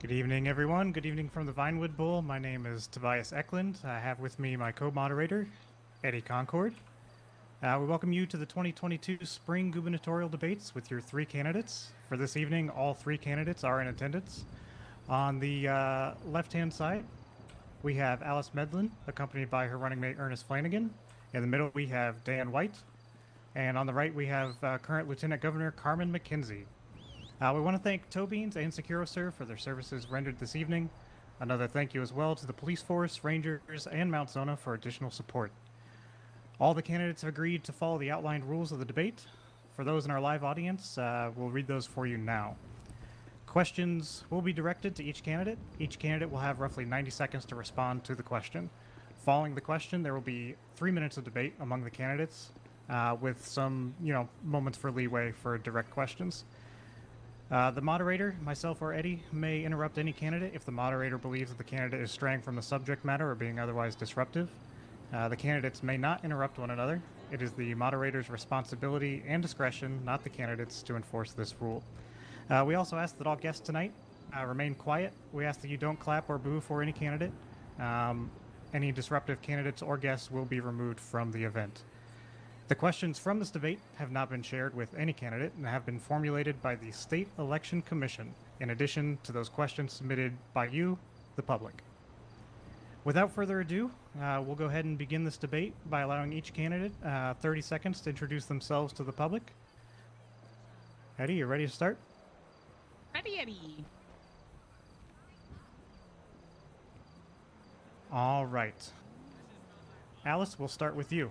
Good evening, everyone. Good evening from the Vinewood Bowl. My name is Tobias Eklund. I have with me my co-moderator, Eddie Concord. We welcome you to the 2022 Spring Gubernatorial Debates with your three candidates. For this evening, all three candidates are in attendance. On the left-hand side, we have Alice Medlin, accompanied by her running mate Ernest Flanagan. In the middle, we have Dan White. And on the right, we have current Lieutenant Governor Carmen McKenzie. We want to thank Tobeans and SecuroServe for their services rendered this evening. Another thank you as well to the police force, rangers, and Mount Zona for additional support. All the candidates have agreed to follow the outlined rules of the debate. For those in our live audience, we'll read those for you now. Questions will be directed to each candidate. Each candidate will have roughly 90 seconds to respond to the question. Following the question, there will be 3 minutes of debate among the candidates, with some, moments for leeway for direct questions. The moderator, myself or Eddie, may interrupt any candidate if the moderator believes that the candidate is straying from the subject matter or being otherwise disruptive. The candidates may not interrupt one another. It is the moderator's responsibility and discretion, not the candidates, to enforce this rule. We also ask that all guests tonight remain quiet. We ask that you don't clap or boo for any candidate. Any disruptive candidates or guests will be removed from the event. The questions from this debate have not been shared with any candidate and have been formulated by the State Election Commission, in addition to those questions submitted by you, the public. Without further ado, we'll go ahead and begin this debate by allowing each candidate 30 seconds to introduce themselves to the public. Eddie, you ready to start? Ready, Eddie. All right. Alice, we'll start with you.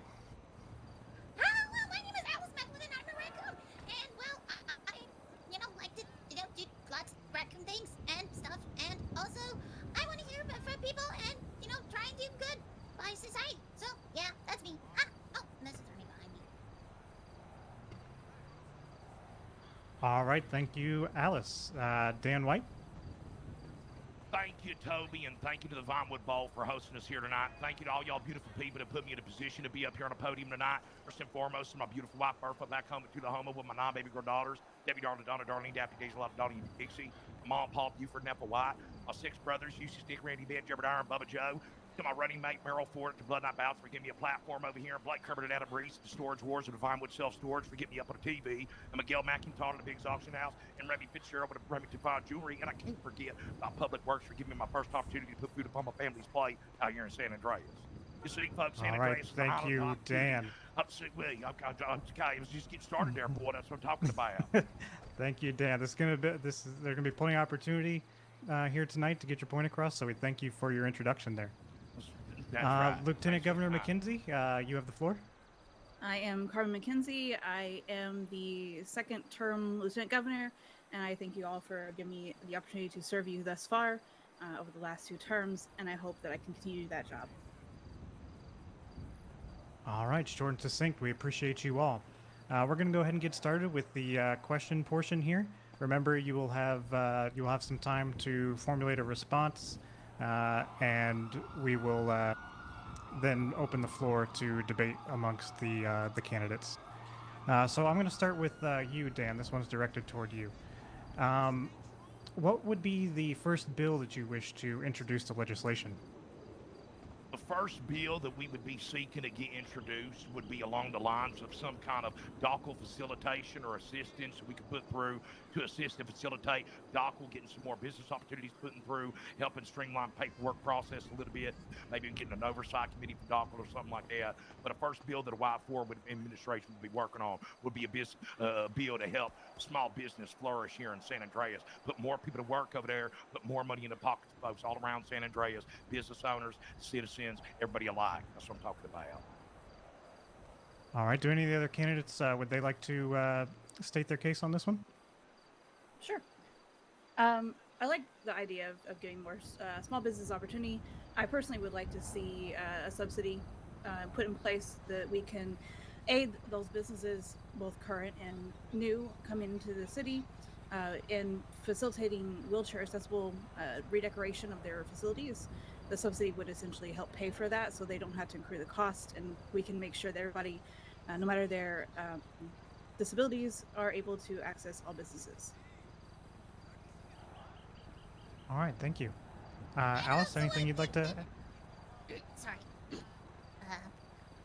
Well, my name is Alice Medlin, and I'm a raccoon. And, well, I like to, do lots of raccoon things and stuff. And also, I want to hear from people and, try and do good by society. So, yeah, that's me. Oh, and this is Ernie behind me. All right, thank you, Alice. Dan White? Thank you, Toby, and thank you to the Vinewood Bowl for hosting us here tonight. Thank you to all y'all beautiful people that put me in a position to be up here on a podium tonight. First and foremost, to my beautiful wife, Bertha, back home in Tullahoma with my 9 baby girl daughters, Debbie, Darla, Donna, Darlene, Daphne, Daisy, Dolly, Dixie, Mom, Paul, Buford, Nepha White, my 6 brothers, Lucy, Stick, Randy, Ben, Jebediah, and Bubba Joe, to my running mate, Merrill Ford, to Blood Night Bouts for giving me a platform over here, and Blake Herbert and Adam Reese, the Storage Wars of the Vinewood Self-Storage for getting me up on the TV, and Miguel McIntyre at the Biggs Auction House, and Remy Fitzgerald with the Remington Fine Jewelry, and I can't forget about Public Works for giving me my first opportunity to put food upon my family's plate out here in San Andreas. You see, folks, San Andreas. All right, thank you, Dan. I'm just getting started there, boy. That's what I'm talking about. Thank you, Dan. There's gonna be plenty of opportunity here tonight to get your point across. So we thank you for your introduction there. That's right. Lieutenant Thanks Governor for your time. McKenzie, you have the floor. I am Carmen McKenzie. I am the second term Lieutenant Governor, and I thank you all for giving me the opportunity to serve you thus far over the last 2 terms, and I hope that I can continue that job. All right, short and succinct. We appreciate you all. We're going to go ahead and get started with the question portion here. Remember, you will have some time to formulate a response, and we will then open the floor to debate amongst the candidates. So I'm going to start with you, Dan. This one's directed toward you. What would be the first bill that you wish to introduce to legislation? The first bill that we would be seeking to get introduced would be along the lines of some kind of DACL facilitation or assistance we could put through to assist and facilitate DACL getting some more business opportunities putting through, helping streamline paperwork process a little bit, maybe getting an oversight committee for DACL or something like that. But a first bill that a Y forward administration would be working on would be a bill to help small business flourish here in San Andreas, put more people to work over there, put more money in the pockets of folks all around San Andreas, business owners, citizens, everybody alike. That's what I'm talking about. All right. Do any of the other candidates would they like to state their case on this one? Sure. I like the idea of getting more small business opportunity. I personally would like to see a subsidy put in place that we can aid those businesses, both current and new, coming into the city in facilitating wheelchair accessible redecoration of their facilities. The subsidy would essentially help pay for that, so they don't have to incur the cost, and we can make sure that everybody, no matter their disabilities, are able to access all businesses. All right, thank you. And Alice, also, anything I you'd like think to? sorry. Uh,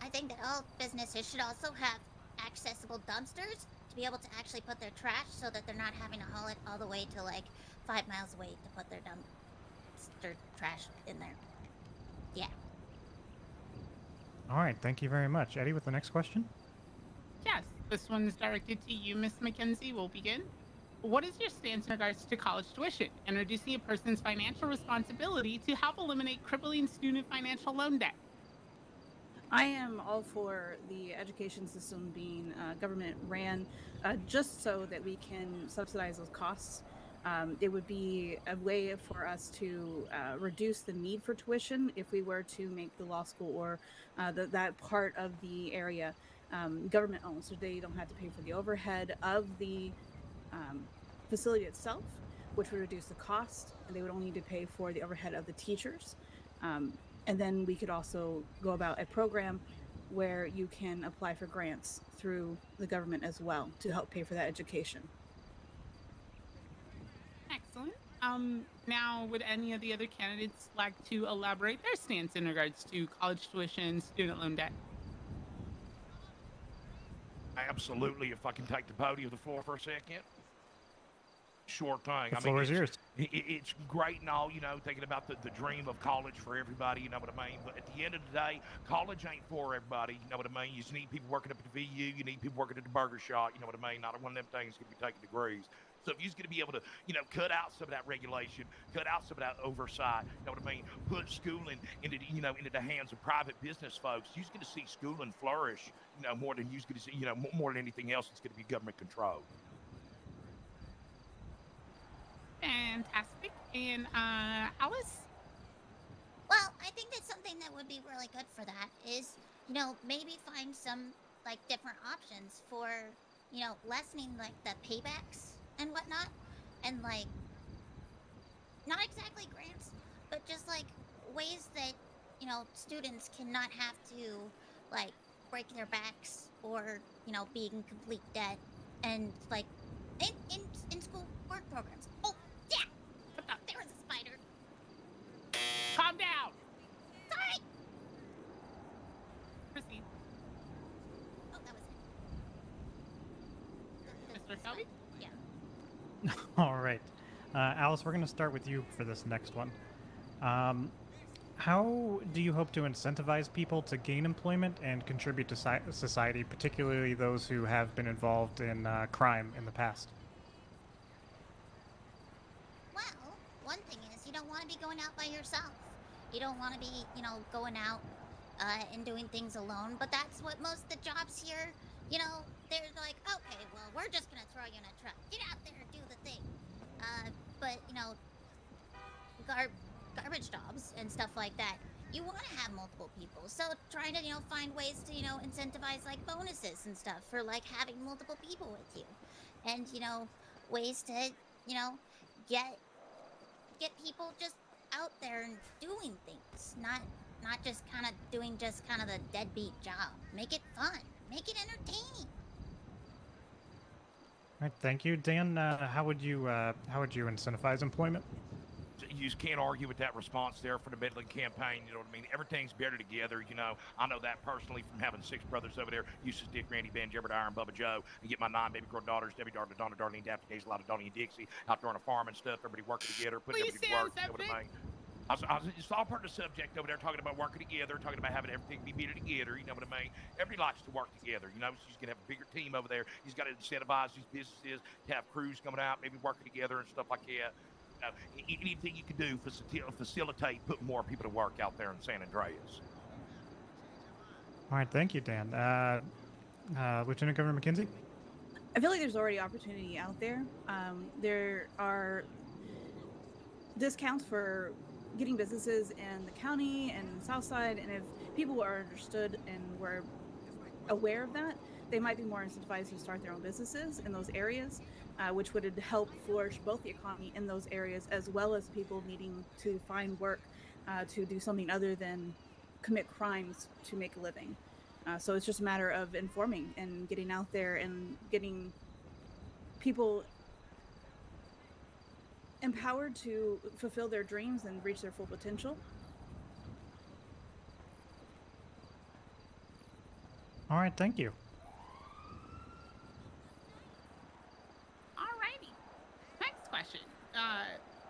I think that all businesses should also have accessible dumpsters to be able to actually put their trash so that they're not having to haul it all the way to like 5 miles away to put their dumpster trash in there. Yeah. All right, thank you very much. Eddie, with the next question. Yes, this one is directed to you, Miss Mackenzie. We'll begin. What is your stance in regards to college tuition and reducing a person's financial responsibility to help eliminate crippling student financial loan debt? I am all for the education system being government ran, just so that we can subsidize those costs. It would be a way for us to reduce the need for tuition if we were to make the law school or that part of the area government owned, so they don't have to pay for the overhead of the um, facility itself, which would reduce the cost, and they would only need to pay for the overhead of the teachers. Um, and then we could also go about a program where you can apply for grants through the government as well to help pay for that education. Excellent. Now, would any of the other candidates like to elaborate their stance in regards to college tuition, student loan debt? Absolutely. If I can take the podium, the floor for a second. Sure thing. The floor is yours. It's great and all, thinking about the dream of college for everybody, you know what I mean? But at the end of the day, college ain't for everybody, you know what I mean? You just need people working up at the VU, you need people working at the burger shop, you know what I mean? Not one of them things going to be taking degrees. So if you're going to be able to, cut out some of that regulation, cut out some of that oversight, you know what I mean? Put schooling into, into the hands of private business folks, you're going to see schooling flourish, more than you're going to see, more than anything else, it's going to be government controlled. Fantastic. And Alice? Well, I think that something that would be really good for that is, maybe find some like different options for, lessening like the paybacks and whatnot, and like not exactly grants, but just like ways that students cannot have to like break their backs or be in complete debt, and like in school work programs. Oh yeah, there was a spider. Calm down. Sorry. Proceed. Oh, that was it. Mr. Shelby? Yeah. All right, Alice, we're going to start with you for this next one. How do you hope to incentivize people to gain employment and contribute to society, particularly those who have been involved in crime in the past? Well, one thing is you don't want to be going out by yourself. You don't want to be, going out and doing things alone. But that's what most of the jobs here, they're like, okay, well, we're just going to throw you in a truck. Get out there and do the thing. But, garbage jobs and stuff like that, you want to have multiple people. So trying to, find ways to, incentivize like bonuses and stuff for like having multiple people with you. And, ways to, get people just out there and doing things, not just kind of doing just kind of the deadbeat job. Make it fun, make it entertaining. All right, thank you, Dan. How would you incentivize employment? You just can't argue with that response there for the Midland campaign. You know what I mean? Everything's better together. I know that personally from having 6 brothers over there. Eustace, Dick, Randy, Ben, Jebediah, and Bubba Joe, and get my 9 baby girl daughters, Debbie, Donna, Darlene, Daphne, Hazel, Donnie, and Dixie, out there on a farm and stuff. Everybody working together, putting Please everybody to work. You know what I mean? It's all part of the subject over there, talking about working together, talking about having everything be better together. You know what I mean? Everybody likes to work together. So he's gonna have a bigger team over there. He's got to incentivize these businesses to have crews coming out, maybe working together and stuff like that. Anything you can do facilitate putting more people to work out there in San Andreas. All right, thank you, Dan. Lieutenant Governor McKenzie? I feel like there's already opportunity out there. There are discounts for getting businesses in the county and south side, and if people are understood and were aware of that, they might be more incentivized to start their own businesses in those areas, which would help flourish both the economy in those areas as well as people needing to find work to do something other than commit crimes to make a living. So it's just a matter of informing and getting out there and getting people empowered to fulfill their dreams and reach their full potential. All right, thank you. Alrighty. Next question.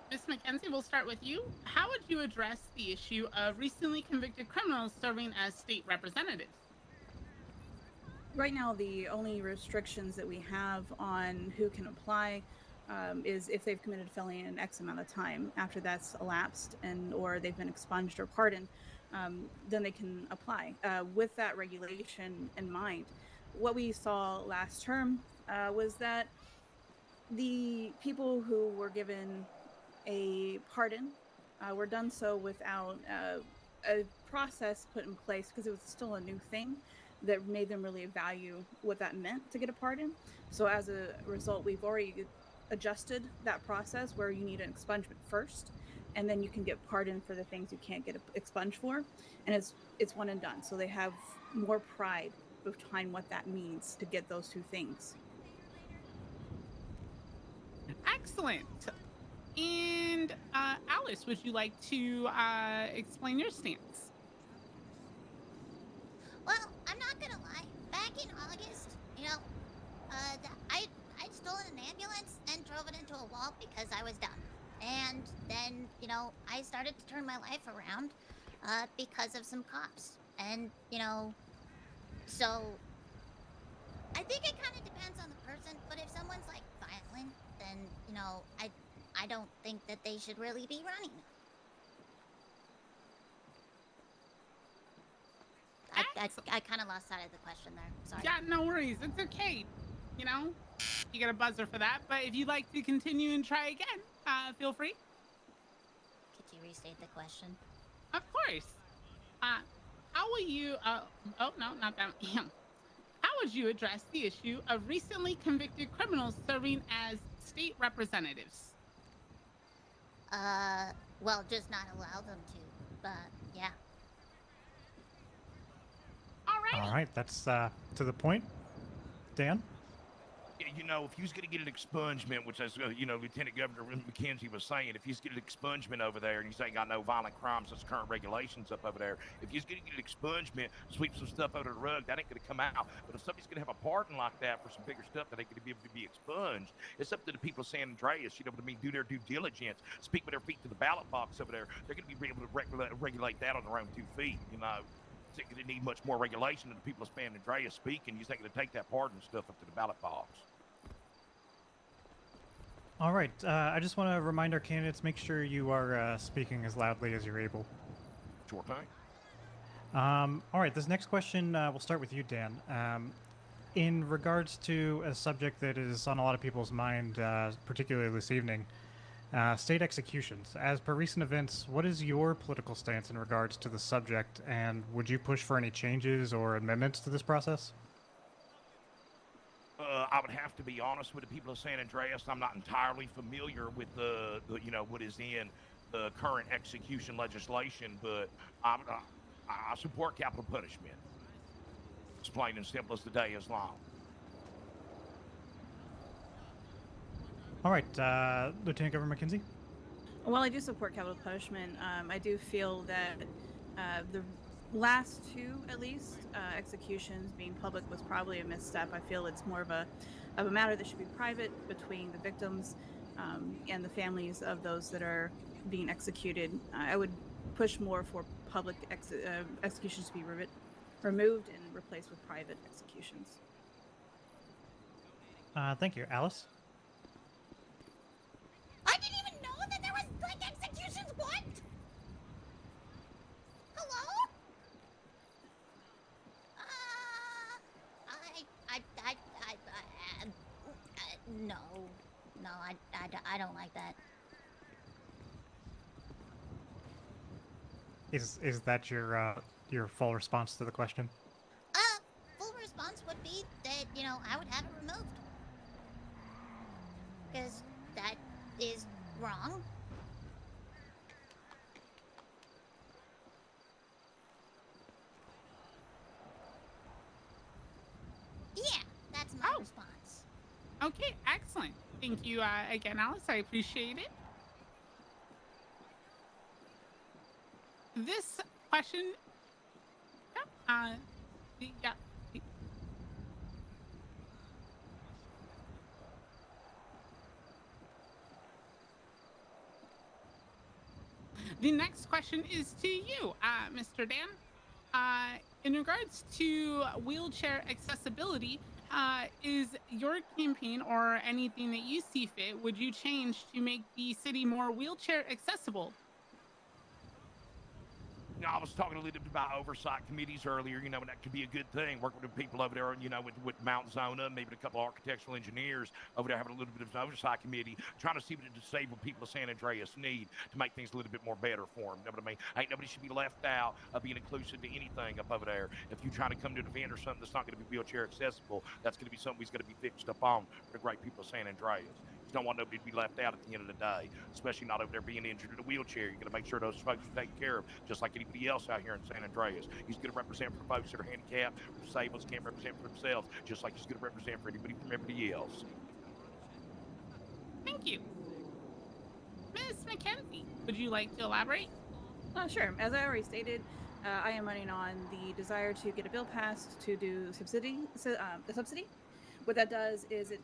Ms. Mackenzie, we'll start with you. How would you address the issue of recently convicted criminals serving as state representatives? Right now, the only restrictions that we have on who can apply is if they've committed a felony in X amount of time. After that's elapsed and or they've been expunged or pardoned, then they can apply. With that regulation in mind, what we saw last term was that the people who were given a pardon were done so without a process put in place because it was still a new thing that made them really value what that meant to get a pardon. So as a result, we've already adjusted that process where you need an expungement first, and then you can get pardoned for the things you can't get expunged for, and it's one and done. So they have more pride behind what that means to get those two things. Excellent. And Alice, would you like to explain your stance? Well, I'm not gonna lie. Back in August, I'd stolen an ambulance and drove it into a wall because I was dumb. And then, I started to turn my life around because of some cops. And, so I think it kind of depends on the person. But if someone's like violent, then, I don't think that they should really be running. I kind of lost sight of the question there. Sorry. Yeah, no worries. It's okay. You get a buzzer for that. But if you'd like to continue and try again, feel free. Could you restate the question? Of course. How will you? Oh no, not that. How would you address the issue of recently convicted criminals serving as state representatives? Well, just not allow them to. But yeah. All right, that's to the point. Dan? If he's going to get an expungement, which as Lieutenant Governor McKenzie was saying, if he's getting an expungement over there and he's ain't got no violent crimes, that's current regulations up over there. If he's going to get an expungement, sweep some stuff under the rug, that ain't going to come out. But if somebody's going to have a pardon like that for some bigger stuff that ain't going to be able to be expunged, it's up to the people of San Andreas, do their due diligence, speak with their feet to the ballot box over there. They're going to be able to regulate that on their own 2 feet, It's going to need much more regulation than the people of San Andreas speaking. You ain't going to take that pardon stuff up to the ballot box. All right, I just want to remind our candidates, make sure you are speaking as loudly as you're able. Sure thing. All right, this next question, we'll start with you, Dan. In regards to a subject that is on a lot of people's mind, particularly this evening, state executions. As per recent events, what is your political stance in regards to the subject, and would you push for any changes or amendments to this process? I would have to be honest with the people of San Andreas. I'm not entirely familiar with the what is in the current execution legislation, but I support capital punishment. It's plain and simple as the day is long. All right, Lieutenant Governor McKenzie? While I do support capital punishment, I do feel that the last two, at least, executions being public was probably a misstep. I feel it's more of a matter that should be private between the victims and the families of those that are being executed. I would push more for public executions to be removed and replaced with private executions. Thank you. Alice? I didn't even know that there was executions. What? Hello? No, I don't like that. Is that your full response to the question? Full response would be that, I would have it removed. Because that is wrong. Yeah, that's my response. Okay, excellent. Thank you again, Alice. I appreciate it. this question, yeah, yeah. The next question is to you, Mr. Dan. In regards to wheelchair accessibility, is your campaign or anything that you see fit, would you change to make the city more wheelchair accessible? I was talking a little bit about oversight committees earlier, and that could be a good thing. Working with people over there, with Mount Zona, maybe a couple of architectural engineers over there having a little bit of an oversight committee, trying to see what the disabled people of San Andreas need to make things a little bit more better for them. You know what I mean? Ain't nobody should be left out of being inclusive to anything up over there. If you're trying to come to an event or something that's not going to be wheelchair accessible, that's going to be something that's going to be fixed up on for the great people of San Andreas. You don't want nobody to be left out at the end of the day, especially not over there being injured in a wheelchair. You're going to make sure those folks are taken care of, just like anybody else out here in San Andreas. He's going to represent for folks that are handicapped, disabled, can't represent for themselves, just like he's going to represent for anybody from everybody else. Thank you. Miss Mackenzie, would you like to elaborate? Sure. As I already stated, I am running on the desire to get a bill passed to do the subsidy. What that does is it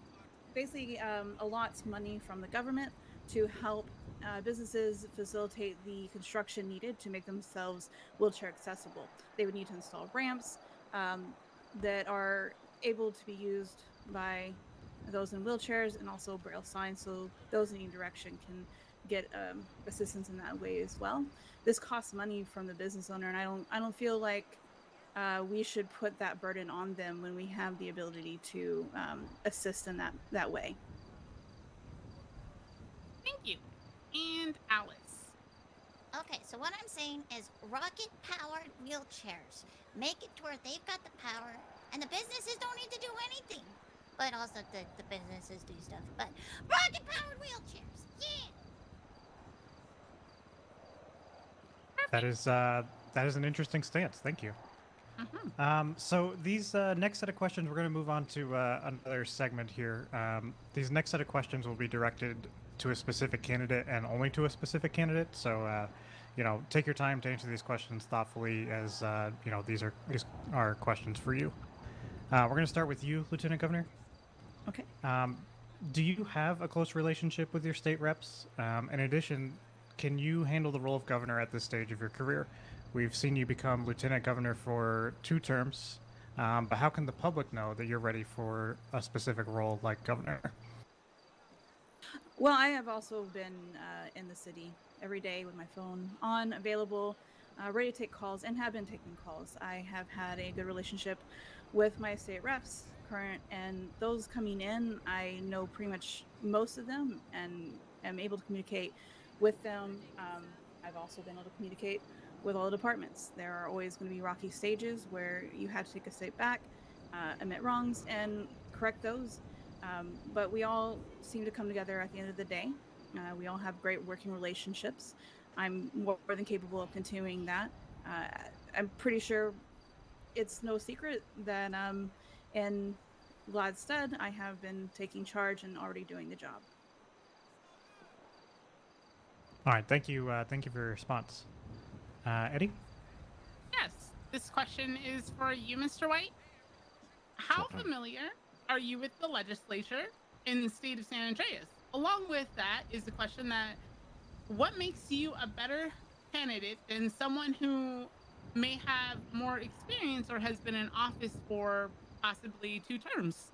basically allots money from the government to help businesses facilitate the construction needed to make themselves wheelchair accessible. They would need to install ramps that are able to be used by those in wheelchairs, and also braille signs so those in any direction can get assistance in that way as well. This costs money from the business owner, and I don't feel like we should put that burden on them when we have the ability to assist in that way. Thank you. And Alice. Okay, so what I'm saying is rocket-powered wheelchairs. Make it to where they've got the power, and the businesses don't need to do anything. But also the businesses do stuff. But rocket-powered wheelchairs, yeah! That is an interesting stance. Thank you. So these next set of questions, we're going to move on to another segment here. These next set of questions will be directed to a specific candidate and only to a specific candidate. So, take your time to answer these questions thoughtfully, as these are questions for you. We're going to start with you, Lieutenant Governor. Okay. Do you have a close relationship with your state reps? In addition, can you handle the role of governor at this stage of your career? We've seen you become lieutenant governor for 2 terms, but how can the public know that you're ready for a specific role like governor? Well, I have also been in the city every day with my phone on, available, ready to take calls, and have been taking calls. I have had a good relationship with my state reps, current, and those coming in. I know pretty much most of them and am able to communicate with them. I've also been able to communicate with all the departments. There are always going to be rocky stages where you have to take a step back, admit wrongs, and correct those. But we all seem to come together at the end of the day. We all have great working relationships. I'm more than capable of continuing that. I'm pretty sure it's no secret that in Gladstead, I have been taking charge and already doing the job. All right, thank you. Thank you for your response. Eddie? Yes, this question is for you, Mr. White. How familiar are you with the legislature in the state of San Andreas? Along with that is the question that what makes you a better candidate than someone who may have more experience or has been in office for possibly 2 terms?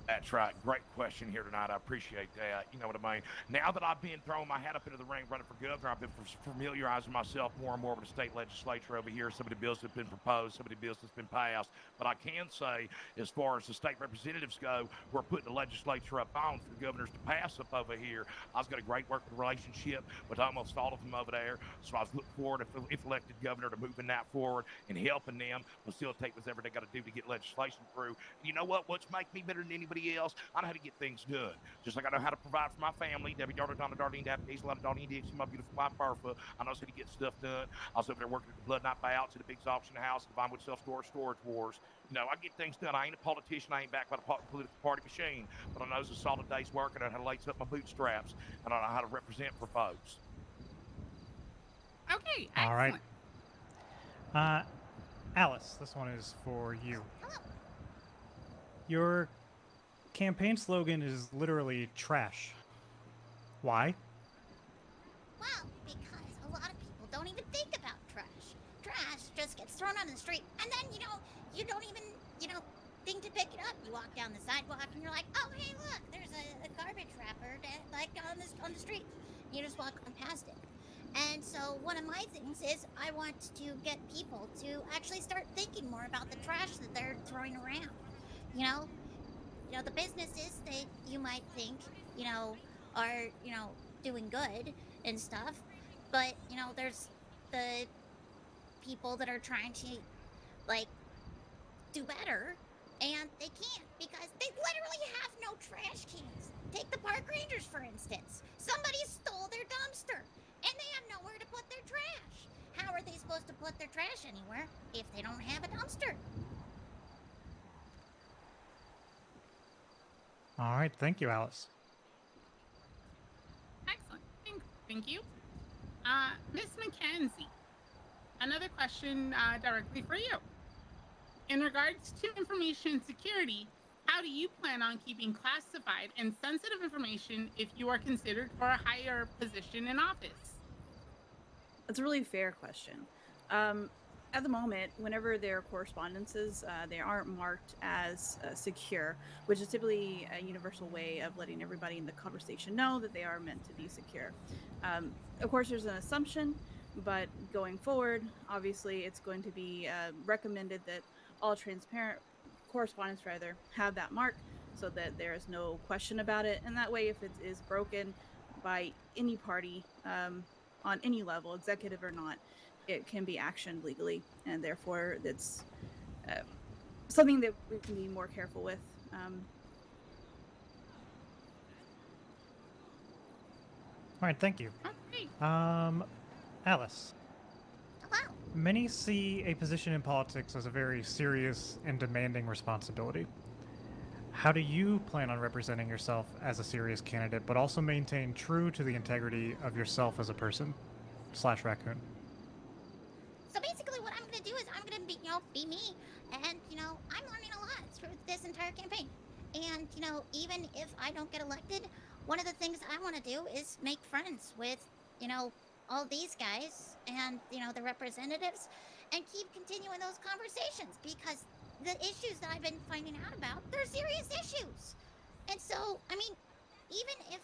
That's right. Great question here tonight. I appreciate that. You know what I mean? Now that I've been throwing my hat up into the ring running for governor, I've been familiarizing myself more and more with the state legislature over here, some of the bills that have been proposed, some of the bills that's been passed. But I can say, as far as the state representatives go, we're putting the legislature up on for the governors to pass up over here. I've got a great working relationship with almost all of them over there. So I was looking forward, if elected governor, to moving that forward and helping them facilitate whatever they got to do to get legislation through. And you know what? What's make me better than anybody else? I know how to get things done. Just like I know how to provide for my family. Debbie, daughter, Donna, Darlene, Daphne, Diesel, Darlene, Dixie, my beautiful wife, Bertha. I know how to get stuff done. I was over there working at the Blood Night Buyouts at the Biggs Auction House, the Vinewood Self-Storage Storage Wars. You know, I get things done. I ain't a politician. I ain't backed by the political party machine. But I know it's a solid day's work, and I know how to lace up my bootstraps, and I know how to represent for folks. Okay, All right. excellent. Alice, this one is for you. Hello. Your campaign slogan is literally trash. Why? Well, because a lot of people don't even think about trash. Trash just gets thrown on the street, and then, you don't even, think to pick it up. You walk down the sidewalk, and you're like, oh, hey, look, there's a garbage wrapper, like, on the street. You just walk on past it. And so one of my things is I want to get people to actually start thinking more about the trash that they're throwing around. You know, the businesses that you might think, are, doing good and stuff, but there's the people that are trying to, like, do better, and they can't because they literally have no trash cans. Take the park rangers, for instance. Somebody stole their dumpster, and they have nowhere to put their trash. How are they supposed to put their trash anywhere if they don't have a dumpster? All right, thank you, Alice. Excellent. Thank you. Miss Mackenzie, another question directly for you. In regards to information security, how do you plan on keeping classified and sensitive information if you are considered for a higher position in office? That's a really fair question. At the moment, whenever there are correspondences, they aren't marked as secure, which is typically a universal way of letting everybody in the conversation know that they are meant to be secure. Of course, there's an assumption, but going forward, obviously, it's going to be recommended that all transparent correspondence, rather, have that mark so that there is no question about it. And that way, if it is broken by any party, on any level, executive or not, it can be actioned legally, and therefore it's something that we can be more careful with. All right, thank you. Okay. Alice, Wow. many see a position in politics as a very serious and demanding responsibility. How do you plan on representing yourself as a serious candidate, but also maintain true to the integrity of yourself as a person / raccoon? So basically, what I'm gonna do is I'm gonna be me, and I'm learning a lot through this entire campaign. And even if I don't get elected, one of the things I want to do is make friends with all these guys and the representatives, and keep continuing those conversations because the issues that I've been finding out about, they're serious issues. And so, I mean, even if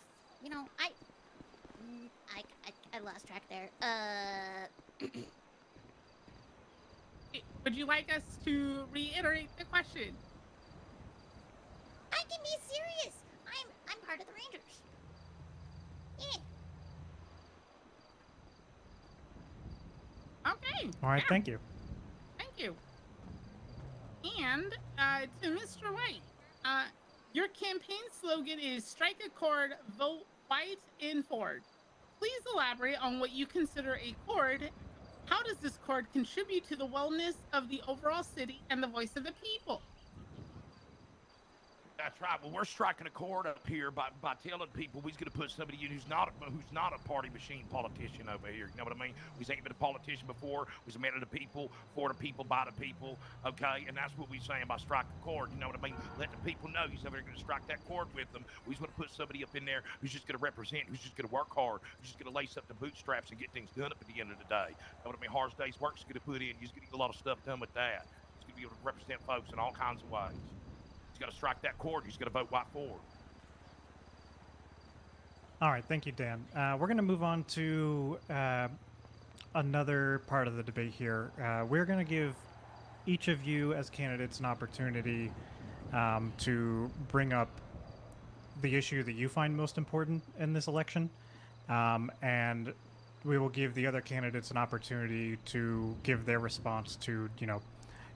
I lost track there. Would you like us to reiterate the question? I can be serious. I'm part of the Rangers. Yeah. Okay. All right, Yeah, thank you. thank you. And to Mr. White, your campaign slogan is "Strike a chord, vote white in Ford." Please elaborate on what you consider a chord. How does this chord contribute to the wellness of the overall city and the voice of the people? That's right. Well, we're striking a chord up here by telling people we're going to put somebody in who's not a party machine politician over here. You know what I mean? We ain't been a politician before. We's a man of the people, for the people, by the people. Okay, and that's what we're saying by striking a chord. You know what I mean? Let the people know you're going to strike that chord with them. We just want to put somebody up in there who's just going to represent, who's just going to work hard, who's just going to lace up the bootstraps and get things done up at the end of the day. You know what I mean? Hard day's work's going to put in. You're going to get a lot of stuff done with that. It's going to be able to represent folks in all kinds of ways. He's got to strike that chord. He's got to vote white forward. All right, thank you, Dan. We're going to move on to another part of the debate here. We're going to give each of you as candidates an opportunity to bring up the issue that you find most important in this election, and we will give the other candidates an opportunity to give their response to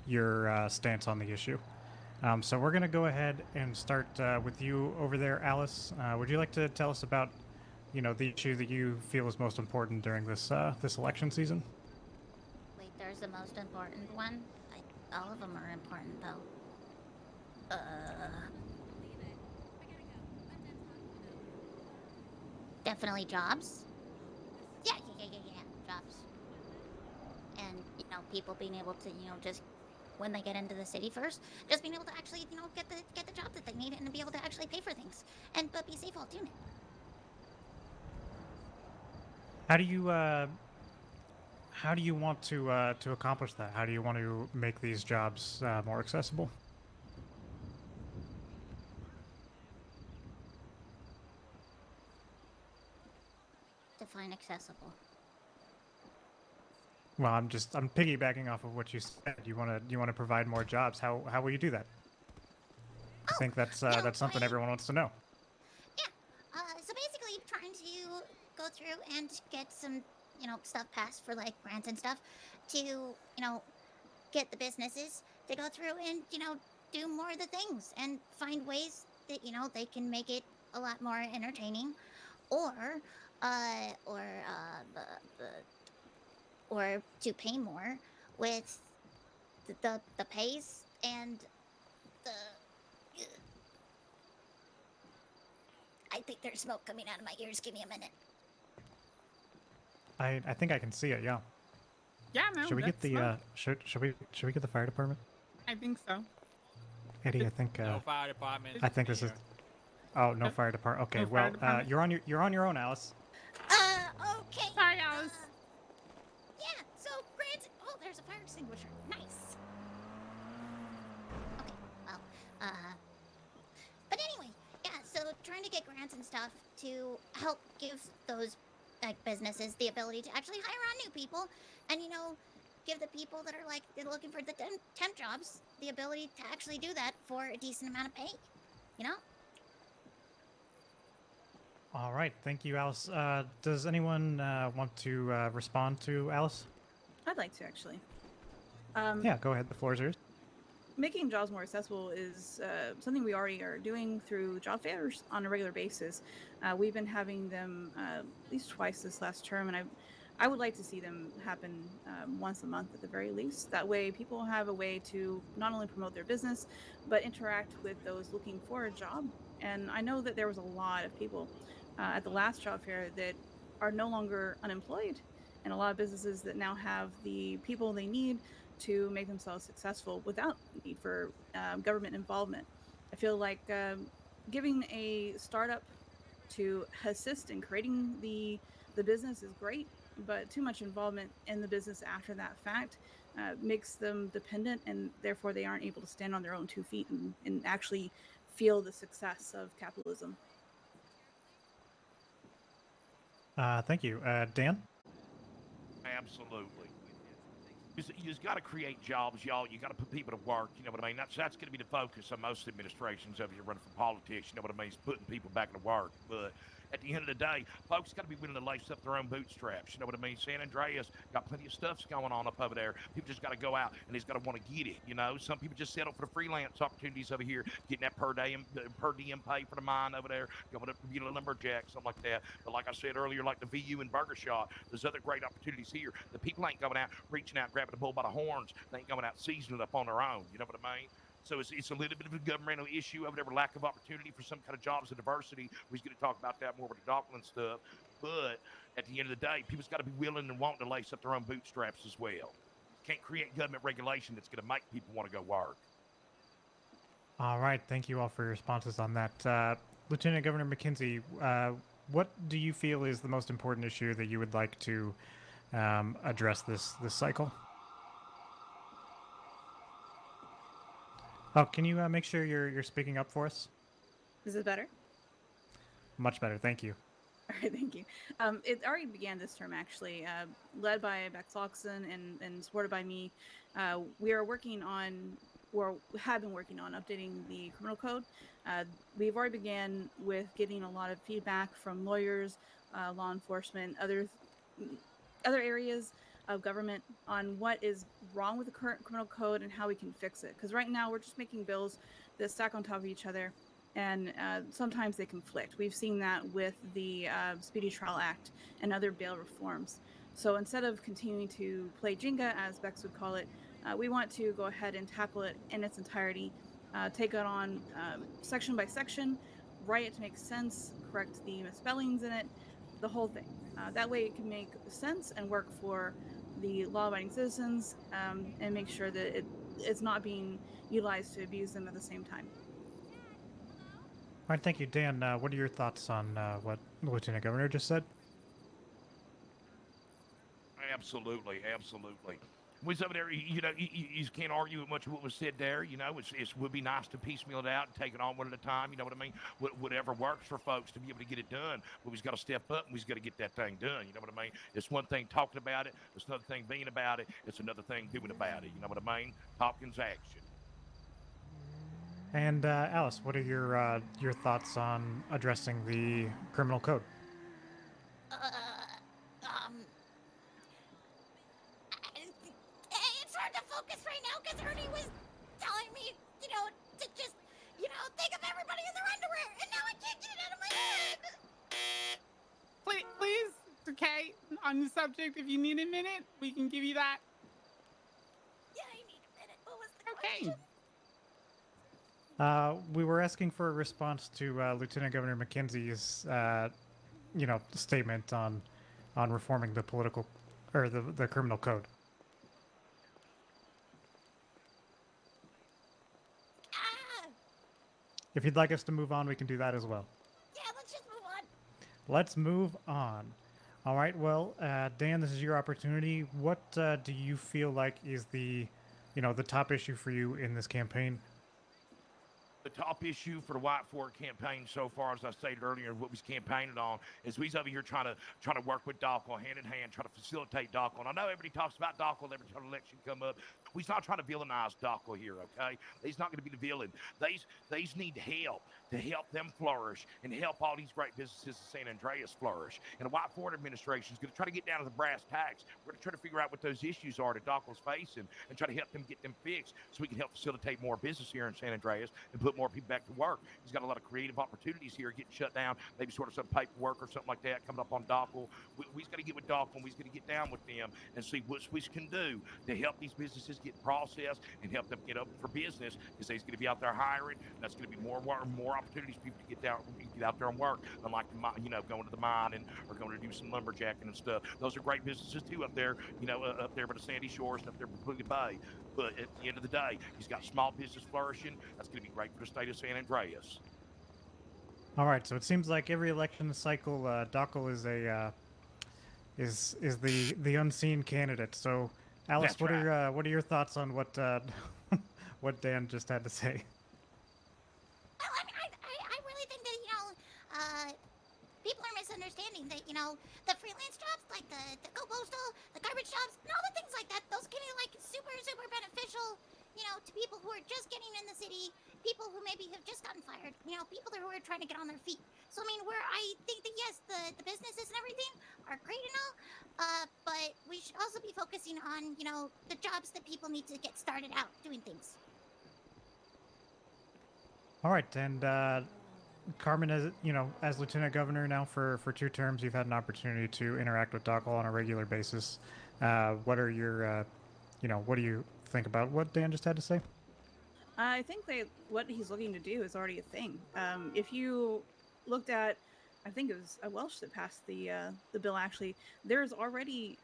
your stance on the issue. So we're going to go ahead and start with you over there, Alice. Would you like to tell us about, the issue that you feel is most important during this election season? Wait, there's the most important one? All of them are important, though. Definitely jobs. Yeah. Jobs. people being able to, just when they get into the city first, just being able to actually, get the job that they need and be able to actually pay for things and but be safe while doing it. How do you want to accomplish that? How do you want to make these jobs more accessible? Define accessible. Well, I'm piggybacking off of what you said. You want to provide more jobs. How will you do that? I think that's something everyone wants to know. Yeah. So basically, trying to go through and get some, stuff passed for like grants and stuff to, get the businesses to go through and, do more of the things and find ways that, they can make it a lot more entertaining or, uh, or, uh, b- or to pay more with the pays and the. I think there's smoke coming out of my ears. Give me a minute. I think I can see it. Yeah. Yeah, no, Should we get that's the smoke. should we get the fire department? I think so. Eddie, I think No fire department. I think this is. Oh, no Yep. fire department. Okay, No fire well, department. you're on your own, Alice. Okay. Sorry, Alice. Yeah, so grants. Oh, there's a fire extinguisher. Nice. Okay, well, but anyway, yeah, so trying to get grants and stuff to help give those, like, businesses the ability to actually hire on new people and, give the people that are, like, they're looking for the temp jobs the ability to actually do that for a decent amount of pay, you know? All right, thank you, Alice. Does anyone want to respond to Alice? I'd like to actually. Yeah, go ahead. The floor is yours. Making jobs more accessible is something we already are doing through job fairs on a regular basis. We've been having them at least twice this last term, and I would like to see them happen once a month at the very least. That way, people have a way to not only promote their business, but interact with those looking for a job. And I know that there was a lot of people at the last job fair that are no longer unemployed, and a lot of businesses that now have the people they need to make themselves successful without need for government involvement. I feel like giving a startup to assist in creating the business is great, but too much involvement in the business after that fact makes them dependent, and therefore they aren't able to stand on their own 2 feet and actually feel the success of capitalism. Thank you, Dan. Absolutely. You just got to create jobs, y'all. You got to put people to work. You know what I mean? That's going to be the focus of most administrations over here running for politics. You know what I mean? Is putting people back to work. But at the end of the day, folks got to be willing to lace up their own bootstraps. You know what I mean? San Andreas got plenty of stuff's going on up over there. People just got to go out and they's got to want to get it. You know, some people just settle for the freelance opportunities over here, getting that per diem pay for the mine over there, going up to be a lumberjack, something like that. But like I said earlier, like the VU and Burger Shot, there's other great opportunities here. The people ain't going out reaching out, grabbing the bull by the horns. They ain't going out seasoning it up on their own. You know what I mean? So it's a little bit of a governmental issue over there, lack of opportunity for some kind of jobs and diversity. We're going to talk about that more with the Dockland stuff. But at the end of the day, people's got to be willing and wanting to lace up their own bootstraps as well. Can't create government regulation that's going to make people want to go work. All right, thank you all for your responses on that. Lieutenant Governor McKenzie, what do you feel is the most important issue that you would like to address this cycle? Oh, can you make sure you're speaking up for us? Is it better? Much better, thank you. All right, thank you. It already began this term, actually, led by Bex Loxon and supported by me. We are working on, or have been working on, updating the criminal code. We've already began with getting a lot of feedback from lawyers, law enforcement, other areas of government on what is wrong with the current criminal code and how we can fix it. Because right now we're just making bills that stack on top of each other, and sometimes they conflict. We've seen that with the Speedy Trial Act and other bail reforms. So instead of continuing to play Jenga, as Bex would call it, we want to go ahead and tackle it in its entirety, take it on section by section, write it to make sense, correct the misspellings in it, the whole thing. That way it can make sense and work for the law-abiding citizens and make sure that it's not being utilized to abuse them at the same time. All right, thank you, Dan. What are your thoughts on what the Lieutenant Governor just said? Absolutely, absolutely. Was over there, you can't argue with much of what was said there. It would be nice to piecemeal it out and take it on one at a time. You know what I mean? Whatever works for folks to be able to get it done. But we've got to step up and we've got to get that thing done. You know what I mean? It's one thing talking about it. It's another thing being about it. It's another thing doing about it. You know what I mean? Talking's action. And Alice, what are your thoughts on addressing the criminal code? It's hard to focus right now because Ernie was telling me, to just, think of everybody in their underwear, and now I can't get it out of my head. Please, it's okay. On the subject, if you need a minute, we can give you that. Yeah, I need a minute. What was the Okay. question? We were asking for a response to Lieutenant Governor McKenzie's, statement on reforming the political or the criminal code. Ah, If you'd like us to move on, we can do that as well. yeah, let's just move on. Let's move on. All right. Well, Dan, this is your opportunity. What do you feel like is the top issue for you in this campaign? The top issue for the White Fort campaign so far, as I stated earlier, what we's campaigning on is we's over here trying to work with DACL hand in hand, try to facilitate DACL. And I know everybody talks about DACL every time an election come up. We's not trying to villainize DACL here, okay? They's not going to be the villain. They's need help to help them flourish and help all these great businesses in San Andreas flourish. And the White Fort administration is going to try to get down to the brass tacks. We're going to try to figure out what those issues are that DACL's facing and try to help them get them fixed so we can help facilitate more business here in San Andreas and put more people back to work. He's got a lot of creative opportunities here getting shut down, maybe sort of some paperwork or something like that coming up on DACL. We've got to get with DACL and we've got to get down with them and see what we can do to help these businesses get processed and help them get open for business because they're going to be out there hiring. And that's going to be more opportunities for people to get out there and work, unlike going to the mine or going to do some lumberjacking and stuff. Those are great businesses too up there, up there by the Sandy Shores and up there by Completely Bay. But at the end of the day, he's got small business flourishing. That's going to be great for the state of San Andreas. All right. So it seems like every election cycle, DACL is the unseen candidate. So, Alice, That's right. what are your thoughts on what what Dan just had to say? Well, I really think that, people are misunderstanding that, the freelance jobs, like the Go Postal, the garbage jobs, and all the things like that, those can be, like, super, super beneficial, to people who are just getting in the city, people who maybe have just gotten fired, people who are trying to get on their feet. So, I mean, I think that, yes, the businesses and everything are great and all, but we should also be focusing on, the jobs that people need to get started out doing things. All right, and Carmen, as Lieutenant Governor now for 2 terms, you've had an opportunity to interact with DACL on a regular basis. What are your, what do you think about what Dan just had to say? I think what he's looking to do is already a thing. If you looked at, I think it was Welsh that passed the bill. Actually, there's already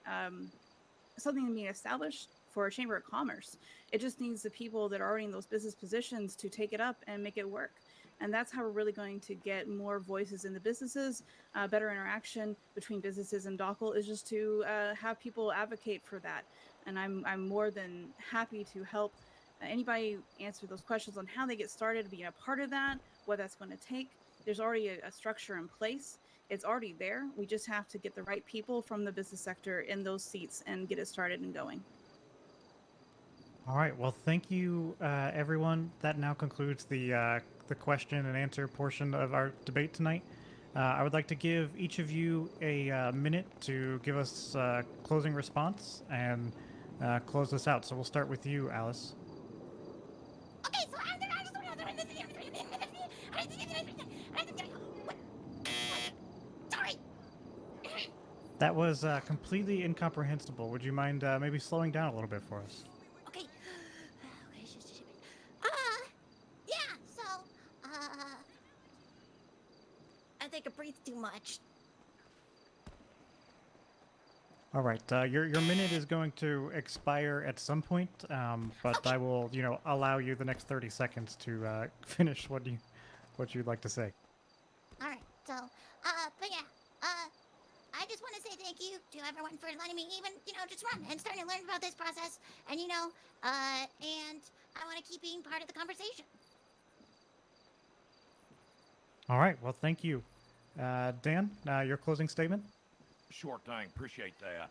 something being established for a Chamber of Commerce. It just needs the people that are already in those business positions to take it up and make it work. And that's how we're really going to get more voices in the businesses, better interaction between businesses and DACL is just to have people advocate for that. And I'm more than happy to help anybody answer those questions on how they get started, being a part of that, what that's going to take. There's already a structure in place. It's already there. We just have to get the right people from the business sector in those seats and get it started and going. All right. Well, thank you, everyone. That now concludes the question and answer portion of our debate tonight. I would like to give each of you a minute to give us a closing response and close this out. So we'll start with you, Alice. Okay, so sorry. That was completely incomprehensible. Would you mind maybe slowing down a little bit for us? Okay. Yeah, so, I think I breathed too much. All right, your minute is going to expire at some point, but I will, allow you the next 30 seconds to finish what you'd like to say. All right. So, but yeah, I just want to say thank you to everyone for letting me even, just run and starting to learn about this process. And and I want to keep being part of the conversation. All right, well, thank you. Dan, your closing statement? Sure thing. Appreciate that.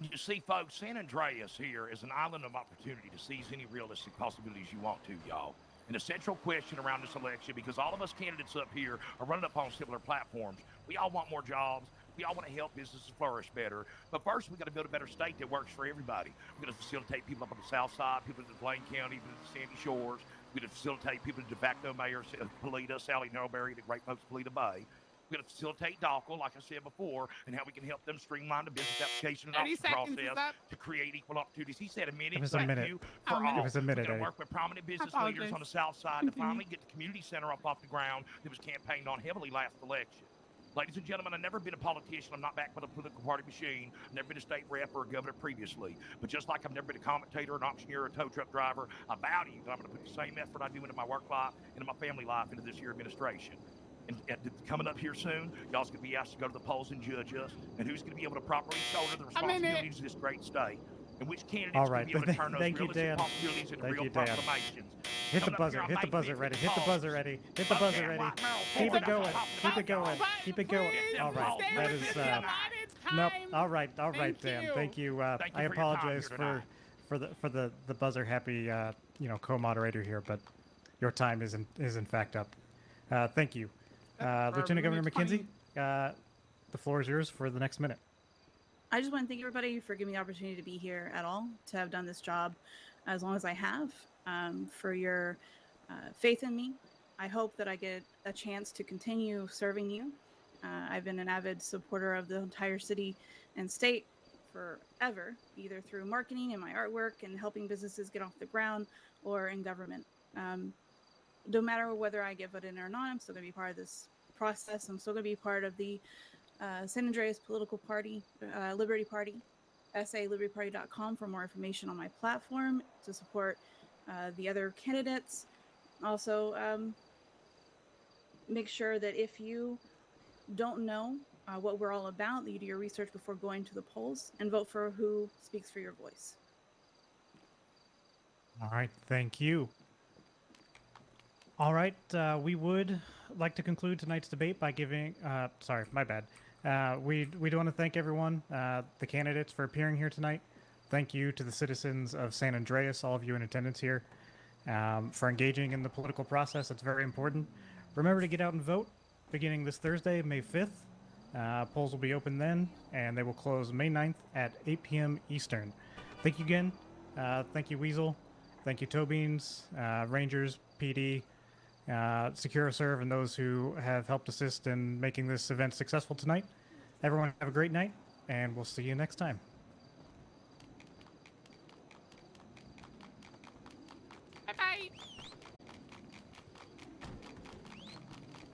You see, folks, San Andreas here is an island of opportunity to seize any realistic possibilities you want to, y'all. And the central question around this election, because all of us candidates up here are running up on similar platforms, we all want more jobs. We all want to help businesses flourish better. But first, we got to build a better state that works for everybody. We're going to facilitate people up on the South Side, people in Blaine County, people in the Sandy Shores. We're going to facilitate people in de facto mayor Polita, Sally Norberry, the great folks of Polita Bay. We're going to facilitate DACA, like I said before, and how we can help them streamline the business application and 30 auction seconds is process up. to create equal opportunities. He said a minute. It was a Thank minute. you for A minute. all. It was a minute, We're going Eddie. to work with prominent business Apologize. leaders on the South Side to finally get the community center up off the ground that was campaigned on heavily last election. Ladies and gentlemen, I've never been a politician. I'm not backed by the political party machine. I've never been a state rep or a governor previously. But just like I've never been a commentator, an auctioneer, or a tow truck driver, I vow to you that I'm going to put the same effort I do into my work life and my family life into this year administration. And coming up here soon, y'all's going to be asked to go to the polls and judge us. And who's going to be able to properly shoulder the responsibilities of this great state. And which candidates All will right. be able to turn those Thank you, realistic Dan. possibilities into Thank real you, Dan. proclamations. Hit the Coming up buzzer. here on Hit the May buzzer, 5th, Eddie. Hit the buzzer, Eddie. Hit the buzzer, Eddie. Keep it going. Keep it going. Keep it going. All right. That is. Nope. All right. All right, Thank Dan. you. Thank you. Thank you I for your time apologize here tonight. for the buzzer happy co-moderator here, but your time is in fact up. Thank you, Lieutenant Governor McKenzie. The floor is yours for the next minute. I just want to thank everybody for giving me the opportunity to be here at all, to have done this job as long as I have, for your faith in me. I hope that I get a chance to continue serving you. I've been an avid supporter of the entire city and state forever, either through marketing and my artwork and helping businesses get off the ground or in government. No matter whether I get voted in or not, I'm still going to be part of this process. I'm still going to be part of the San Andreas Political Party, Liberty Party, salibertyparty.com for more information on my platform to support the other candidates. Also, make sure that if you don't know what we're all about, that you do your research before going to the polls and vote for who speaks for your voice. All right. Thank you. All right. We would like to conclude tonight's debate by giving. Sorry, my bad. We do want to thank everyone, the candidates, for appearing here tonight. Thank you to the citizens of San Andreas, all of you in attendance here, for engaging in the political process. It's very important. Remember to get out and vote beginning this Thursday, May 5th. Polls will be open then, and they will close May 9th at 8 p.m. Eastern. Thank you again. Thank you, Weazel. Thank you, Tobeans, Rangers, PD, SecuroServe, and those who have helped assist in making this event successful tonight. Everyone have a great night, and we'll see you next time.